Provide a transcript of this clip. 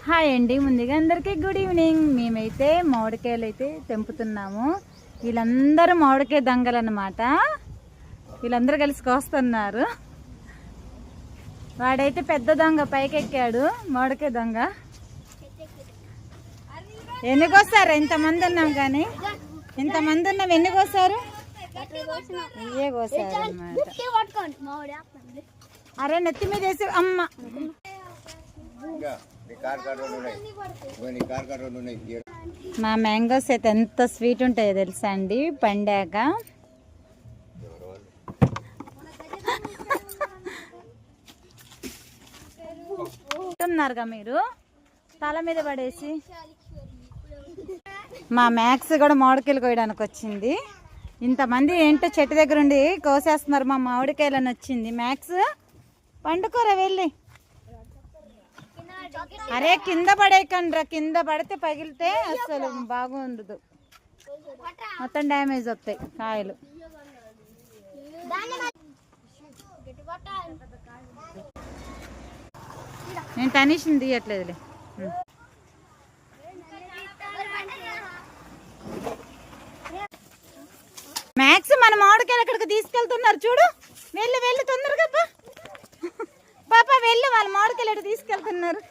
Hi అండి, ముందుగా అందరికీ గుడ్ ఈవినింగ్. మేమైతే మామిడికాయలు అయితే తెంపుతున్నాము. వీళ్ళందరూ మామిడికాయ దొంగలు అన్నమాట. వీళ్ళందరూ కలిసి కోస్తున్నారు. వాడైతే పెద్ద దొంగ పైకెక్కాడు, మామిడికాయ దొంగ. ఎన్ని కోస్తారు? ఇంతమంది ఉన్నాం కానీ, ఇంతమంది ఉన్నాం. ఎన్ని కోసారు? ఇవే కోసారు అన్నమాట. అరే నెత్తి మీద వేసి అమ్మ. మా మ్యాంగోస్ అయితే ఎంత స్వీట్ ఉంటాయో తెలుసా అండి పండాక. ఉన్నారుగా మీరు తల మీద పడేసి. మా మ్యాక్స్ కూడా మామిడికాయలు కోయడానికి వచ్చింది. ఇంతమంది ఏంటో చెట్టు దగ్గర ఉండి కోసేస్తున్నారు మా మామిడికాయలని వచ్చింది. మ్యాక్స్ పండుకోరా వెళ్ళి. అరే కింద పడేయకండ్రా, కింద పడితే పగిలితే అసలు బాగుండదు, మొత్తం డ్యామేజ్ వస్తాయి కాయలు. నేను తనీషిని తీయట్లేదులే. మ్యాక్స్ మన మామిడికాయలు అక్కడికి తీసుకెళ్తున్నారు చూడు. వెళ్ళి వెళ్ళి తొందరగా పాప వెళ్ళి, వాళ్ళ మామిడికాయలు తీసుకెళ్తున్నారు.